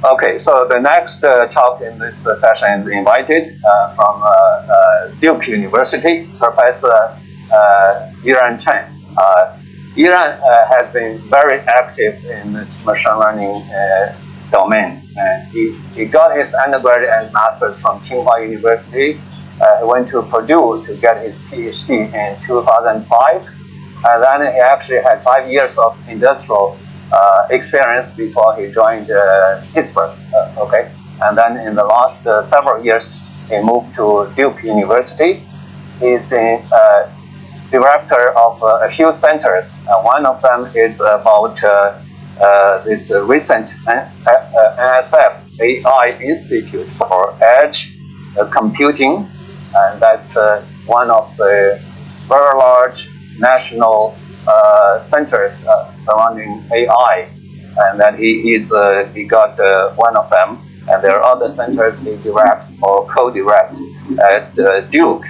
Okay, so the next talk in this session is invited from Duke University, Professor Yiran Chen. Yiran has been very active in this machine learning domain. He got his undergraduate and master's from Tsinghua University. He went to Purdue to get his PhD in 2005. And then he actually had 5 years of industrial experience before he joined Pittsburgh. Okay, and then in the last several years, he moved to Duke University. He's the director of a few centers. One of them is about this recent NSF AI Institute for Edge Computing, and that's one of the very large national centers surrounding AI, and that he got one of them, and there are other centers he directs or co-directs at Duke.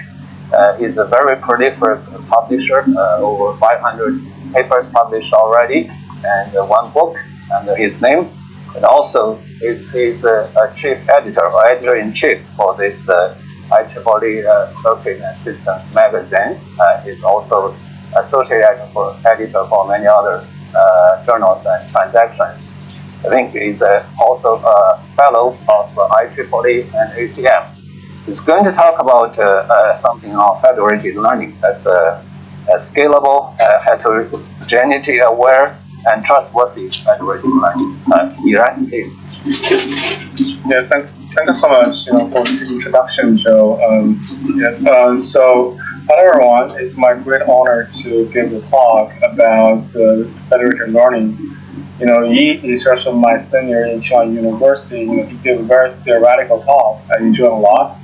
He's a very prolific publisher, over 500 papers published already, and one book under his name. And also, he's a chief editor or editor-in-chief for this IEEE Circuit and Systems magazine. He's also associate editor for many other journals and transactions. I think he's also a fellow of IEEE and ACM. He's going to talk about something on federated learning. That's a scalable, heterogeneity aware, and trustworthy federated learning. Yiran, please. Yeah, thank you so much for the introduction, Joe. So hello everyone, it's my great honor to give a talk about federated learning. Yi is also my senior in Chen University. He gave a very theoretical talk. I enjoyed a lot.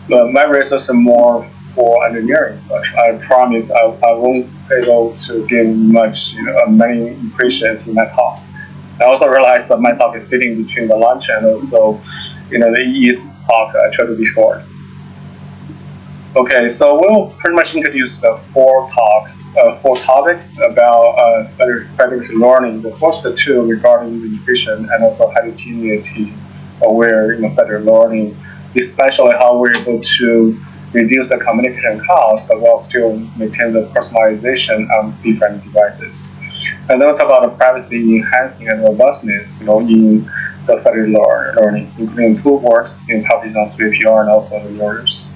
But my research is more for engineering, so I promise I won't be able to give many impressions in my talk. I also realized that my talk is sitting between the lunch and also, the Yi's talk. I try to be short. Okay, so we'll pretty much introduce the four topics about federated learning. The first two regarding the efficient and also heterogeneity aware federated learning, especially how we're able to reduce the communication cost while still maintain the personalization on different devices. And then we'll talk about the privacy enhancing and robustness in the federated learning, including toolworks in publishing on CPR and also the learners.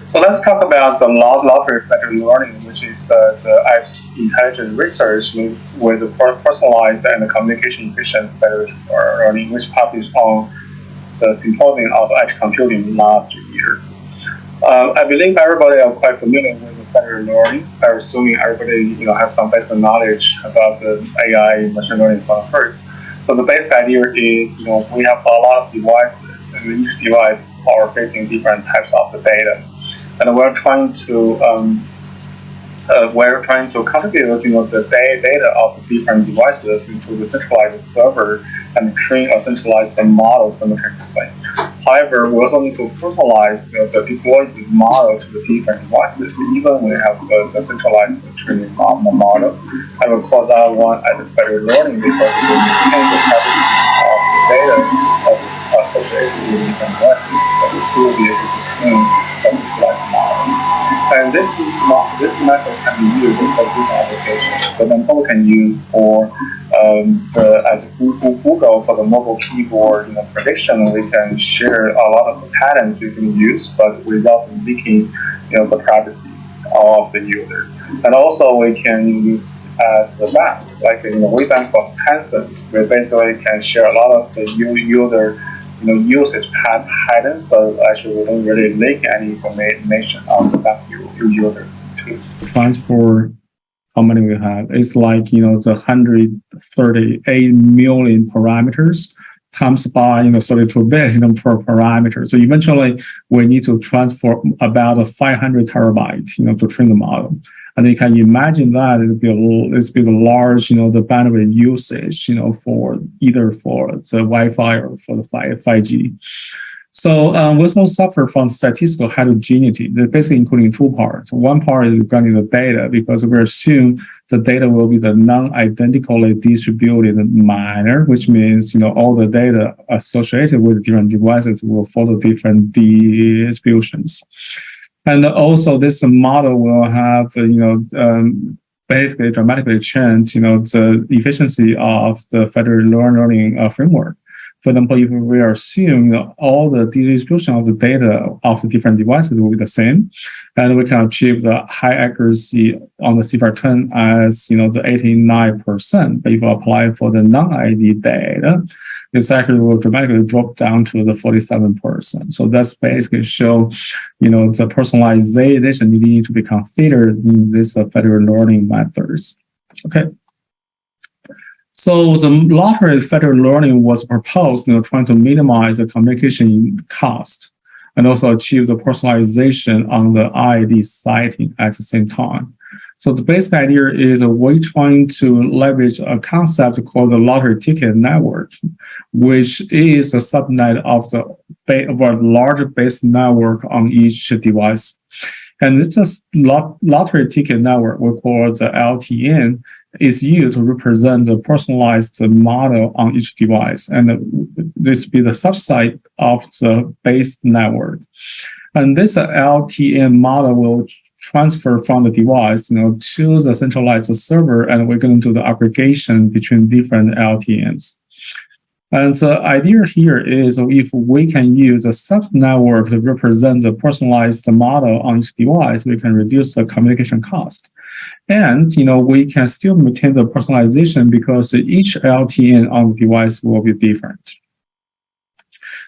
So let's talk about the lottery federated learning, which is the intelligent research with personalized and communication efficient federated learning, which published on the Symposium of Edge Computing last year. I believe everybody are quite familiar with the federated learning. I'm assuming everybody has some basic knowledge about the AI machine learning first. So the basic idea is, we have a lot of devices, and each device are facing different types of the data, and we're trying to contribute, the data of the different devices into the centralized server and train a centralized model simultaneously. However, we also need to personalize the deployed model to the different devices, even when we have the centralized training model. I will call that one as federated learning because it will maintain the privacy of the data associated with different devices, but we still be able to train a centralized model. And this method can be used for different applications. For example, we can use for as Google for the mobile keyboard prediction. We can share a lot of the patterns we can use, but without leaking the privacy of the user. And also we can use as a bank, like we bank for Tencent. We basically can share a lot of the user usage patterns, but actually we don't really leak any information on the bank user too. Transfer, how many we have? It's like the 138 million parameters times by 32 bits per parameter. So eventually we need to transfer about 500 terabytes to train the model. And you can imagine that it's be the large the bandwidth usage for either for the Wi-Fi or for the 5G. So we also suffer from statistical heterogeneity, basically including two parts. One part is regarding the data, because we assume the data will be the non-identically distributed minor, which means all the data associated with different devices will follow different distributions. And also, this model will have basically dramatically change the efficiency of the federated learning framework. For example, if we assume all the distribution of the data of the different devices will be the same, and we can achieve the high accuracy on the CFR10 as the 89%. But if we apply for the non-ID data, this actually will dramatically drop down to the 47%. So that's basically show the personalization needing to be considered in this federated learning methods. Okay. So the lottery federated learning was proposed, trying to minimize the communication cost and also achieve the personalization on the ID siting at the same time. So the basic idea is we're trying to leverage a concept called the lottery ticket network, which is a subnet of a larger base network on each device. And it's a lottery ticket network we call the LTN, is used to represent the personalized model on each device, and this be the subset of the base network. And this LTN model will transfer from the device, to the centralized server, and we're going to do the aggregation between different LTNs. And the idea here is if we can use a subnetwork to represent the personalized model on each device, we can reduce the communication cost. And, we can still maintain the personalization because each LTN on the device will be different.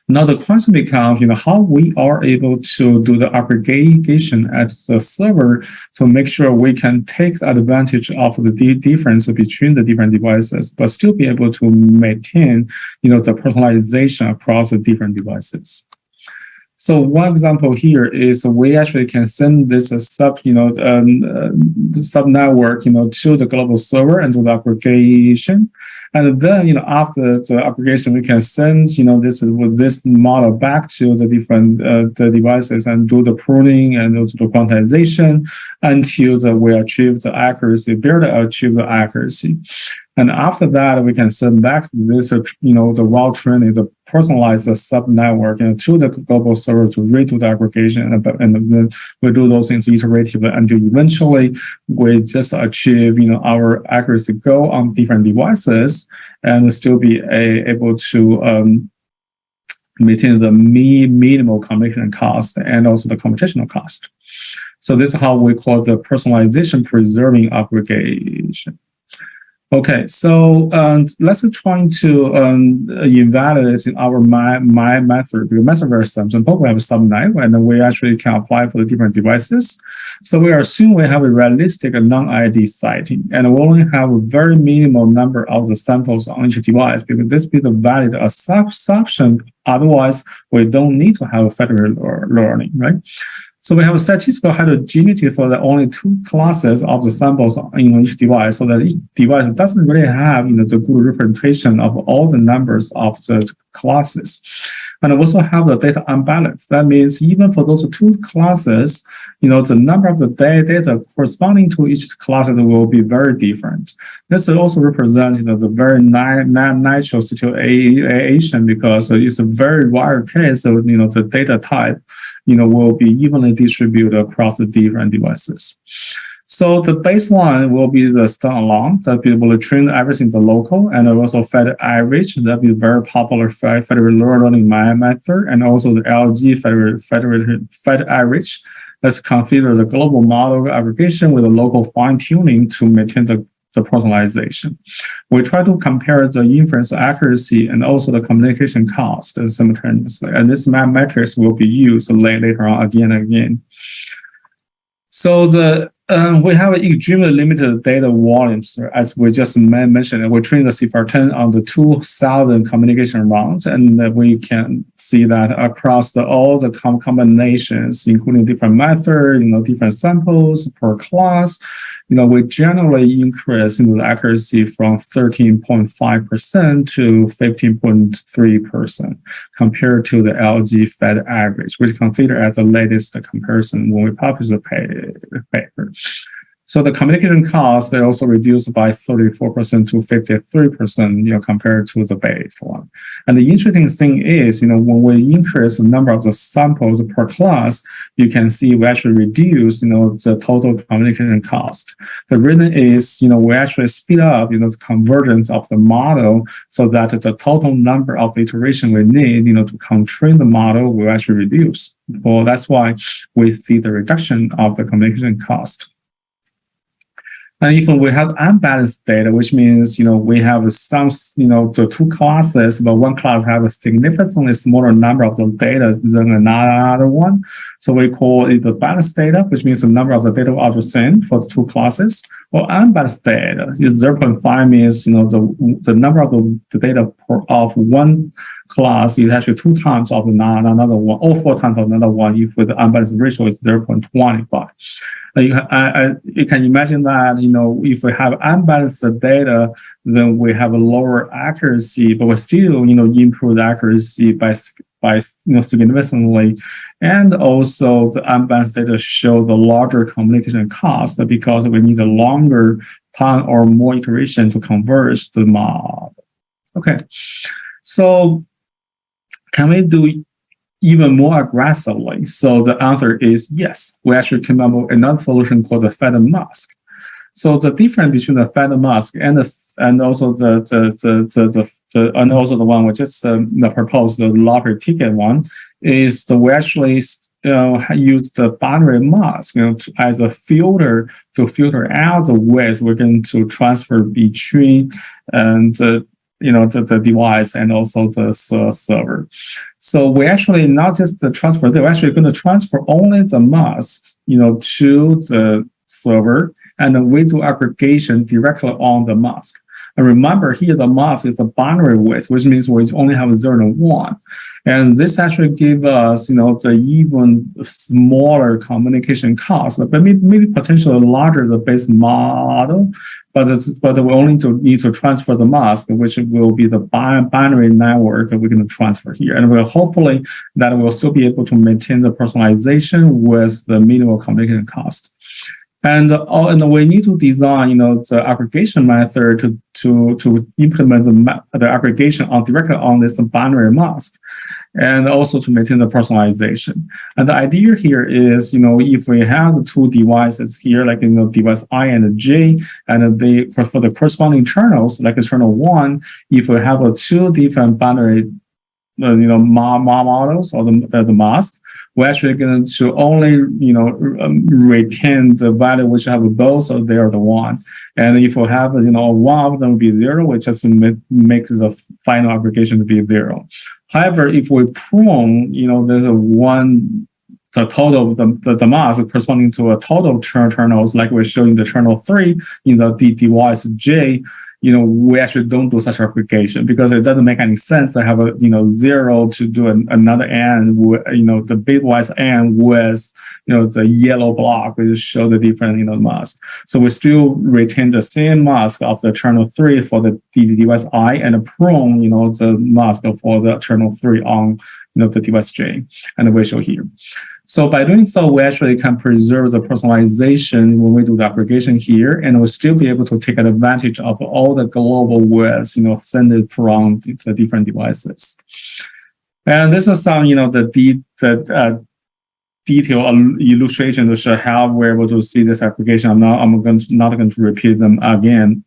Now, the question becomes, how we are able to do the aggregation at the server to make sure we can take advantage of the difference between the different devices, but still be able to maintain, the personalization across the different devices. So one example here is we actually can send this subnetwork, to the global server and do the aggregation. And then, after the aggregation, we can send, this model back to the different the devices and do the pruning and also the quantization until we achieve the accuracy, barely achieve the accuracy. And after that, we can send back this, the raw training, the personalized subnetwork, to the global server to redo the aggregation, and then we do those things iteratively until eventually we just achieve, our accuracy goal on different devices and still be able to maintain the minimal communication cost and also the computational cost. So this is how we call the personalization preserving aggregation. Okay, so let's try to evaluate our my method. The method is very simple. We have a subnet, and then we actually can apply for the different devices. So we assume we have a realistic non-ID siting, and we only have a very minimal number of the samples on each device because this be the valid assumption. Otherwise, we don't need to have a federated learning, right? So we have a statistical heterogeneity so that only two classes of the samples in each device, so that each device doesn't really have the good representation of all the numbers of the classes. And we also have the data unbalanced. That means even for those two classes, the number of the data corresponding to each class will be very different. This also represents the very natural situation because it's a very rare case of the data type will be evenly distributed across the different devices. So the baseline will be the standalone that will train everything the local, and also Fed average that will be very popular federated learning method, and also the LG Fed average. Let's consider the global model aggregation with a local fine tuning to maintain the personalization. We try to compare the inference accuracy and also the communication cost simultaneously, and this metrics will be used later on again and again. So the We have extremely limited data volumes, as we just mentioned. We trained the CFR10 on the 2,000 communication rounds, and we can see that across all the combinations, including different methods, different samples per class, we generally increase the accuracy from 13.5% to 15.3% compared to the LG Fed average, which is considered as the latest comparison when we publish the paper. So the communication cost, they also reduced by 34% to 53%, compared to the baseline. And the interesting thing is, when we increase the number of the samples per class, you can see we actually reduce, the total communication cost. The reason is, we actually speed up, the convergence of the model so that the total number of iteration we need, to train the model will actually reduce. Well, that's why we see the reduction of the communication cost. And if we have unbalanced data, which means, we have some, the two classes, but one class have a significantly smaller number of the data than another one. So we call it the balanced data, which means the number of the data are the same for the two classes. Or unbalanced data is 0.5 means, the number of the data of one class is actually 2 times of another one, or 4 times of another one if the unbalanced ratio is 0.25. You can imagine that, if we have unbalanced data, then we have a lower accuracy, but we still, improve the accuracy by significantly. And also the unbalanced data show the larger communication cost because we need a longer time or more iteration to converge the model. Okay, so can we do even more aggressively? So the answer is yes. We actually came up with another solution called the Fed mask. So the difference between the Fed mask and also the one we just proposed, the lottery ticket one, is that we actually use the binary mask, as a filter to filter out the ways we're going to transfer between the device and also the server. So we actually not just the transfer, they're actually going to transfer only the mask, to the server, and then we do aggregation directly on the mask. And remember here, the mask is the binary weight, which means we only have 0 and 1. And this actually gives us, the even smaller communication cost, but maybe potentially larger the base model, but we only need to transfer the mask, which will be the binary network that we're going to transfer here. And we'll hopefully that we'll still be able to maintain the personalization with the minimal communication cost. And we need to design, the aggregation method to implement the aggregation directly on this binary mask, and also to maintain the personalization. And the idea here is, if we have the two devices here, like device I and J, and they for the corresponding channels, like channel 1, if we have two different binary models or the mask, we're actually going to only retain the value which have both, so they are the 1. And if we have one of them will be 0, which just makes the final aggregation to be 0. However, if we prune, there's the total of the mask corresponding to a total channels, like we're showing the channel 3 in the device J, we actually don't do such aggregation because it doesn't make any sense to have a 0 to do another AND, the bitwise AND with the yellow block which show the different mask. So we still retain the same mask of the channel 3 for the device I, and prune the mask for the channel 3 on the device J, and we show here. So by doing so, we actually can preserve the personalization when we do the aggregation here, and we'll still be able to take advantage of all the global widths, sent from the different devices. And this is some, the detailed illustration to show how we're able to see this application. I'm not going to repeat them again.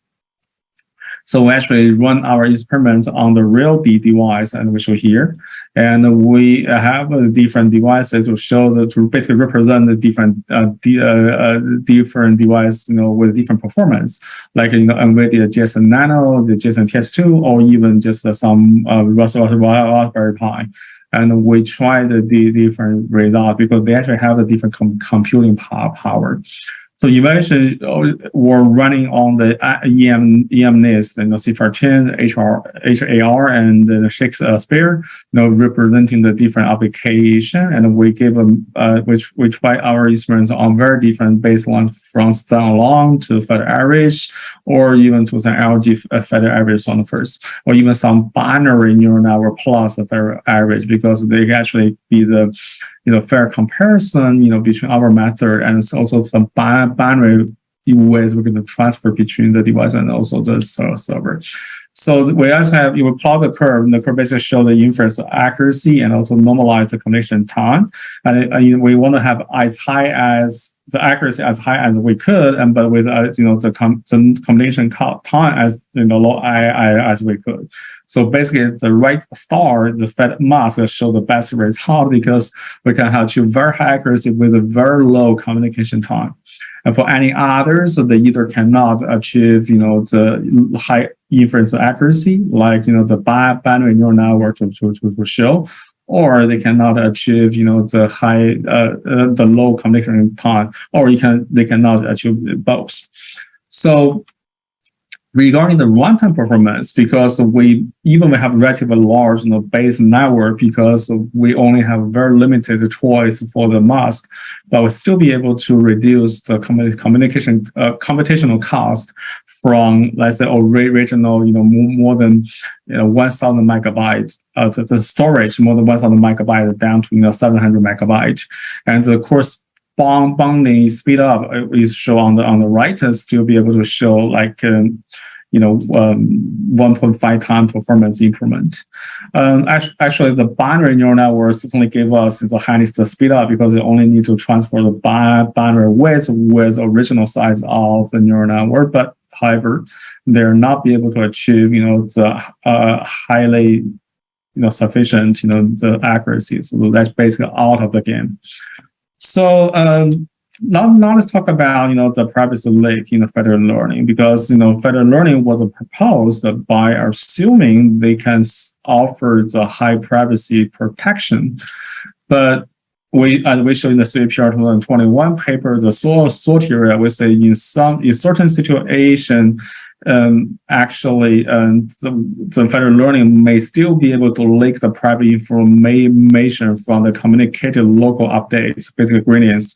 So we actually run our experiments on the real device, and we show here. And we have different devices to basically represent the different different device, with different performance, like NVIDIA JSON Nano, the JSON TS2, or even just some Raspberry Pi. And we try the different results because they actually have a different computing power. So evaluation were running on the EMNIST, CFR10, HAR, and the Shakespeare, representing the different application, and we give them, which by our experience on very different baselines from standalone to federal average, or even to some LG federal average on the first, or even some binary neural network plus the federal average, because they can actually be the fair comparison, between our method and also some binary ways we're going to transfer between the device and also the server. So we also have, you will plot the curve, and the curve basically show the inference accuracy and also normalize the computation time. And we want to have as high as the accuracy as high as we could, and but with the computation time as low as we could. So basically, the right star, the fed mask, show the best result because we can have very high accuracy with a very low communication time. And for any others, they either cannot achieve, the high inference accuracy, like the binary neural network to show, or they cannot achieve, the high, the low communication time, or they cannot achieve both. So regarding the runtime performance, because we have relatively large base network, because we only have very limited choice for the mask, but we'll still be able to reduce the computational cost from, let's say, original, more than 1,000 megabytes, the storage more than 1,000 megabytes down to 700 megabytes, and the course bonding speed up is shown on the right, and still be able to show like 1.5 times performance improvement. Actually, the binary neural network certainly gave us the highest speed up because they only need to transfer the binary weights with original size of the neural network. But however, they're not be able to achieve the highly sufficient the accuracy. So that's basically out of the game. So now let's talk about the privacy leak in the federated learning, because federated learning was proposed by assuming they can offer the high privacy protection, but as we showed in the CVPR 2021 paper, the sort area, we say in certain situation, actually, the federated learning may still be able to leak the private information from the communicated local updates, basically gradients,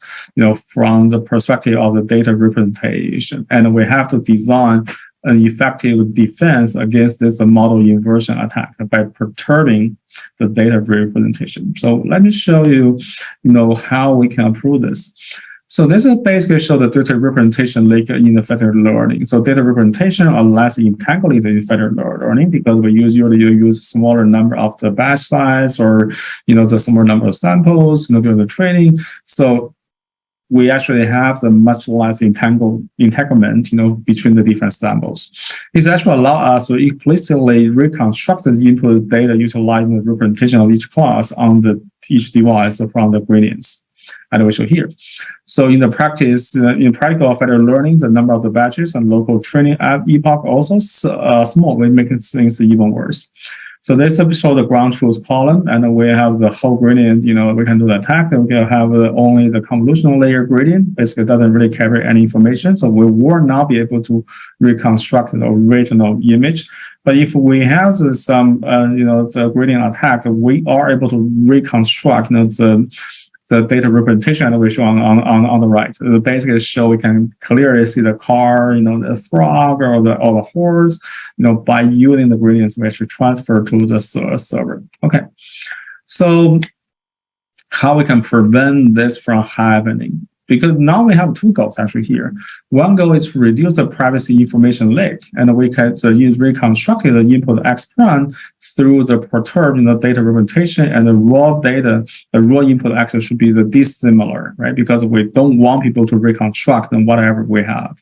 from the perspective of the data representation. And we have to design an effective defense against this model inversion attack by perturbing the data representation. So let me show you, how we can improve this. So this is basically show the data representation leak in the federated learning. So data representation are less entangled in federated learning because we usually use smaller number of the batch size, or the smaller number of samples during the training. So we actually have the much less entanglement between the different samples. This actually allows us to explicitly reconstruct the input data utilizing the representation of each class on each device from the gradients. And we show here. So in the practice, in practical federated learning, the number of the batches and local training epoch also small, we make things even worse. So this show the ground truth column, and we have the whole gradient, we can do the attack, and we can have only the convolutional layer gradient, basically doesn't really carry any information. So we will not be able to reconstruct the original image. But if we have some, the gradient attack, we are able to reconstruct, the data representation that we show on the right. So basically show we can clearly see the car, the frog or the horse, by using the gradients we actually transfer to the server. Okay. So how we can prevent this from happening? Because now we have two goals actually here. One goal is to reduce the privacy information leak, and we can use reconstructing the input X prime through the perturb data representation, and the raw data, the raw input X should be the dissimilar, right? Because we don't want people to reconstruct whatever we have.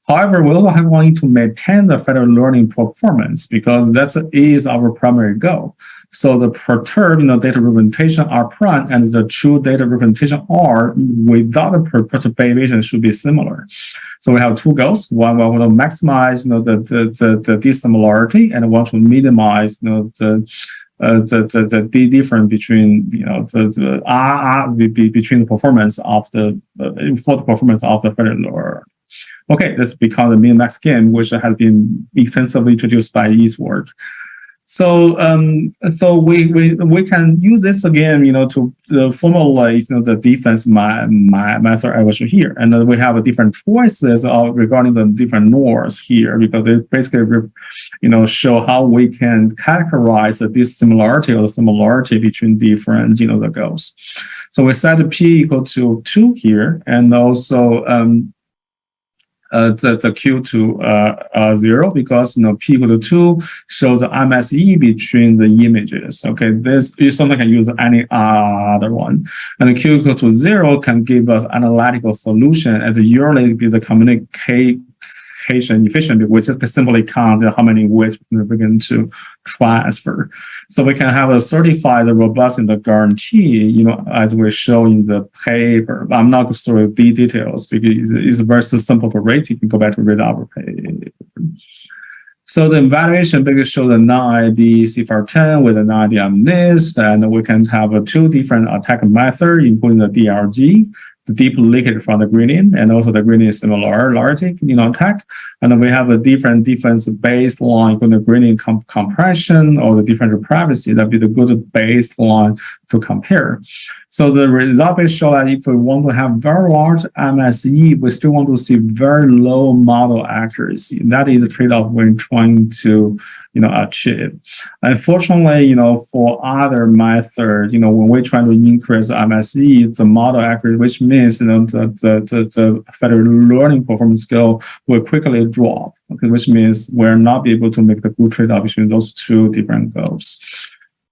However, we also have wanting to maintain the federated learning performance because that is our primary goal. So the perturb data representation R prime and the true data representation R without the perturbation should be similar. So we have two goals. One, we want to maximize the dissimilarity, and want to minimize the the difference between between the performance of the for the performance of the federated learner. Okay, this becomes the min-max game, which has been extensively introduced by Eastward. So we can use this again, to formulate the defense method I was here, and then we have different choices regarding the different norms here, because they basically show how we can categorize the dissimilarity or the similarity between different the goals. So we set p equal to 2 here, and also the Q to 0, because p equal to 2 shows the MSE between the images. Okay, this you sometimes can use any other one, and the Q equal to 0 can give us analytical solution, as usually be the communication efficient. We just simply count how many ways we're going to transfer. So we can have a certified robust in the guarantee, as we show in the paper. I'm not going through the details because it's very simple to rate. You can go back to read our paper. So the evaluation basically shows the non-ID CFR10 with a non-ID MNIST, and we can have 2 different attack methods, including the DRG, the deep leakage from the gradient, and also the gradient similarity attack. And then we have a different defense baseline for the gradient compression or the differential privacy. That'd be the good baseline to compare. So the result is show that if we want to have very large MSE, we still want to see very low model accuracy. That is a trade-off we're trying to achieve. Unfortunately, for other methods, when we're trying to increase MSE, the model accuracy, which means the federated learning performance scale will quickly drop. Okay, which means we're not able to make the good trade-off between those 2 different goals.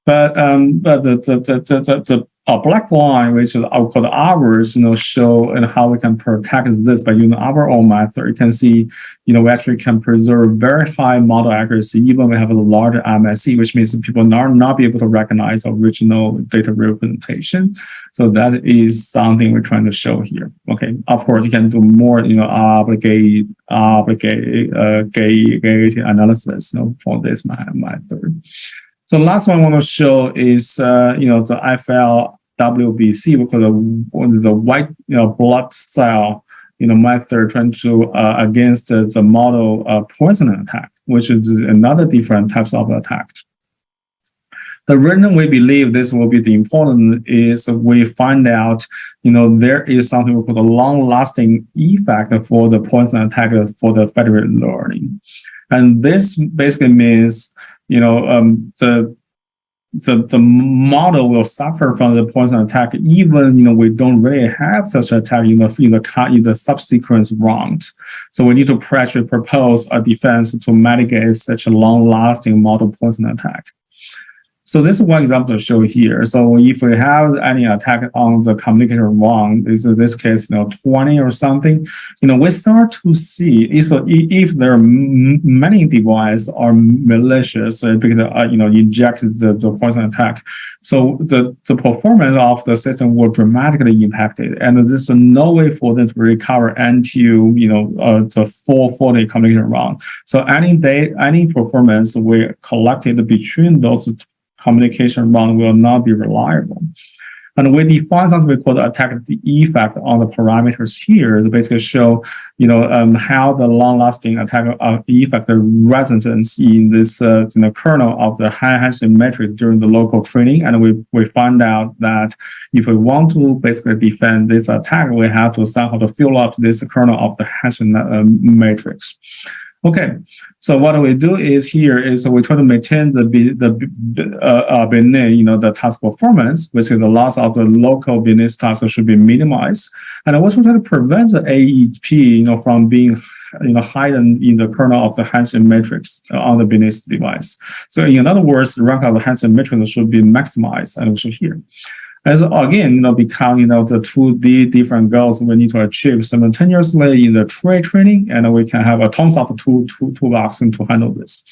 But the black line, which is called hours, show how we can protect this by using our own method. You can see, we actually can preserve very high model accuracy, even we have a larger MSE, which means people not be able to recognize original data representation. So that is something we're trying to show here. Okay, of course, you can do more, obligate analysis, for this method. So last one I want to show is, the FLWBC, we call the white, blood cell, method trying to against the model poisoning attack, which is another different types of attack. The reason we believe this will be the important is we find out, there is something we call the long-lasting effect for the poison attack for the federated learning. And this basically means, the model will suffer from the poison attack, even we don't really have such attack in the subsequent round. So we need to propose a defense to mitigate such a long-lasting model poison attack. So this is one example to show here. So if we have any attack on the communication wrong, in this case, 20 or something, we start to see if there are many devices are malicious because inject the poison attack. So the performance of the system will dramatically impacted, and there's no way for them to recover until the full 40 communication wrong. So any performance we collected between those communication round will not be reliable. And we define something we call the attack effect on the parameters here to basically show, how the long-lasting attack effect residence in this kernel of the high-density matrix during the local training. And we find out that if we want to basically defend this attack, we have to somehow to fill up this kernel of the high-density matrix. Okay, so what we do is we try to maintain the the task performance, basically the loss of the local business task should be minimized, and also try to prevent the AEP, from being hidden in the kernel of the Hansen matrix on the business device. So in other words, the rank of the Hansen matrix should be maximized, and also here. As again, become the 2D different goals we need to achieve simultaneously in the training, and we can have a tons of toolbox to handle this.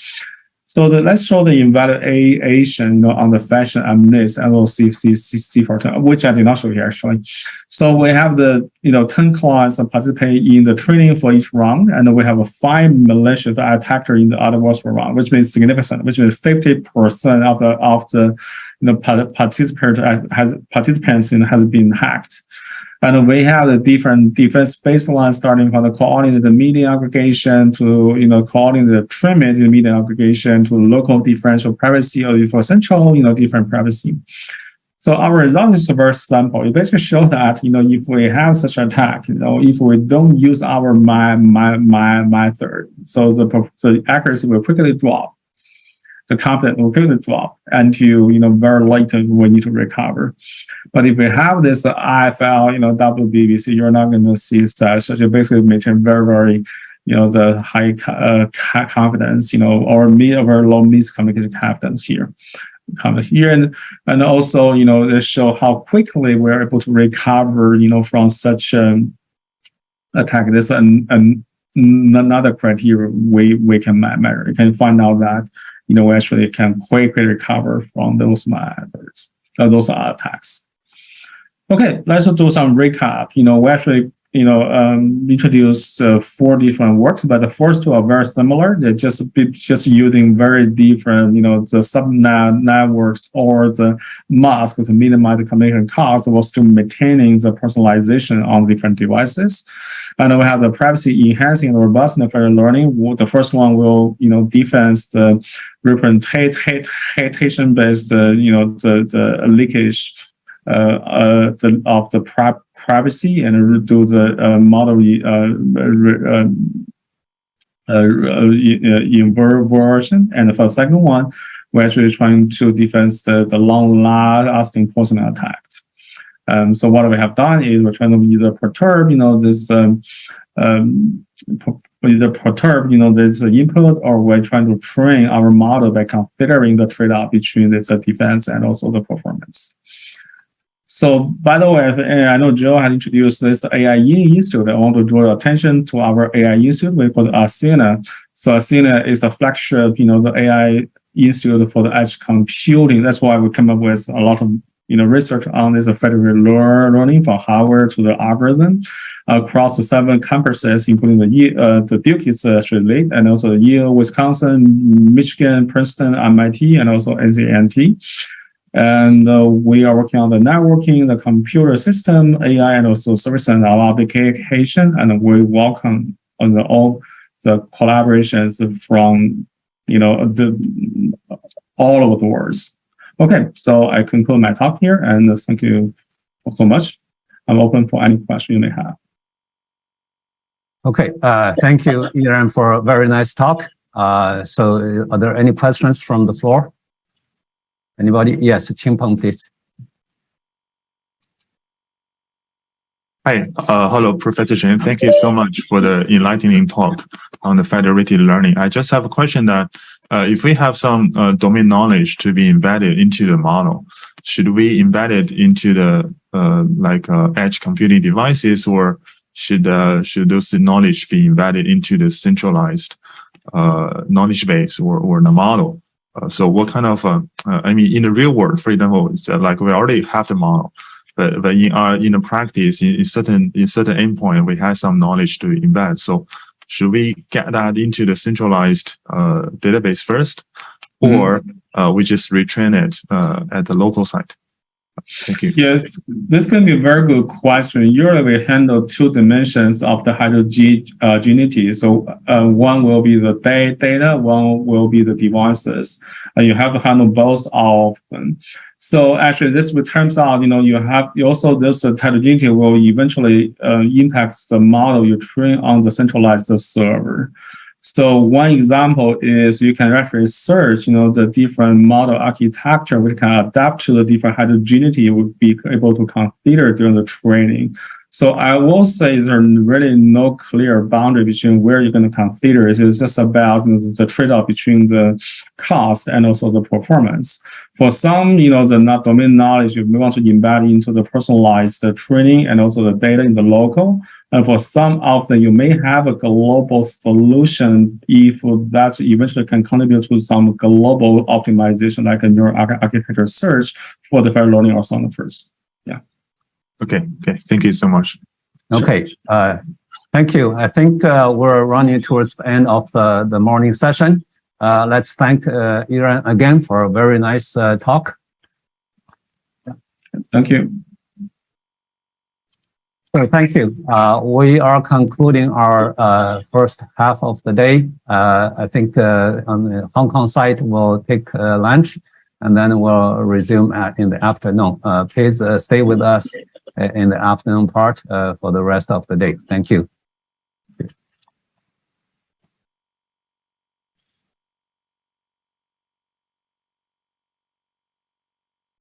So let's show the evaluation, on the fashion MNIST and C14, which I did not show here actually. So we have the 10 clients participate in the training for each round, and we have a 5 malicious attacker in the other round, which means significant, which means 50% of the participants has been hacked. And we have the different defense baseline starting from the coordinated media aggregation to, coordinated trimmed media aggregation to local differential privacy or for central, different privacy. So our result is very simple. It basically shows that, if we have such an attack, if we don't use our method, so the accuracy will quickly drop. The confidence will quickly drop until, very late we need to recover. But if we have this IFL, WBBC, you're not going to see such. So you basically maintain very, the high confidence, or very low miscommunication confidence here. And also, they show how quickly we're able to recover, from such an attack. This is another criteria we can measure. You can find out that, we actually can quickly recover from those methods, those attacks. Okay, let's do some recap. We actually, introduced 4 different works, but the first 2 are very similar. They're just using very different, the subnet networks or the mask to minimize the communication cost while still maintaining the personalization on different devices. And we have the privacy enhancing and robustness for learning. The first one will, defense the representation based, the leakage of the privacy and do the model inversion. And for the second one, we're actually trying to defense the long-lasting personal attacks. So what we have done is we're trying to either perturb, this this input, or we're trying to train our model by considering the trade-off between this defense and also the performance. So, by the way, I know Joe had introduced this AI Institute. I want to draw your attention to our AI Institute. We call it Athena. So, Athena is a flagship, the AI Institute for the edge computing. That's why we come up with a lot of, research on this federated learning from hardware to the algorithm across the 7 campuses, including the Duke is actually lead, and also Yale, Wisconsin, Michigan, Princeton, MIT, and also NCNT. And we are working on the networking, the computer system, AI, and also service and our application. And we welcome on all the collaborations from, all over the world. Okay, so I conclude my talk here, and thank you so much. I'm open for any question you may have. Okay, thank you, Yiran, for a very nice talk. So are there any questions from the floor? Anybody? Yes, Qingpeng, please. Hi, hello, Professor Chen. Thank you so much for the enlightening talk on the federated learning. I just have a question that if we have some domain knowledge to be embedded into the model, should we embed it into the edge computing devices, or should those knowledge be embedded into the centralized knowledge base or the model? So what kind of, in the real world, for example, it's like we already have the model, but in the practice, in certain endpoint, we have some knowledge to embed. So should we get that into the centralized database first, or we just retrain it at the local site? Thank you. Yes, this can be a very good question. Usually we handle 2 dimensions of the heterogeneity. So one will be the data, one will be the devices. You have to handle both often. So actually this turns out, you also this heterogeneity will eventually impact the model you train on the centralized server. So one example is you can actually search, the different model architecture which can adapt to the different heterogeneity you would be able to consider during the training. So I will say there's really no clear boundary between where you're going to consider. It's just about the trade-off between the cost and also the performance. For some, the not domain knowledge, you may want to embed into the personalized training and also the data in the local. And for some of them, you may have a global solution if that eventually can contribute to some global optimization, like a neural architecture search for the federated learning orthographers. Yeah. Okay. Thank you so much. Okay. Thank you. I think we're running towards the end of the morning session. Let's thank Yiran again for a very nice talk. Thank you. So thank you. We are concluding our first half of the day. I think on the Hong Kong side, we'll take lunch and then we'll resume in the afternoon. Please stay with us in the afternoon part for the rest of the day. Thank you.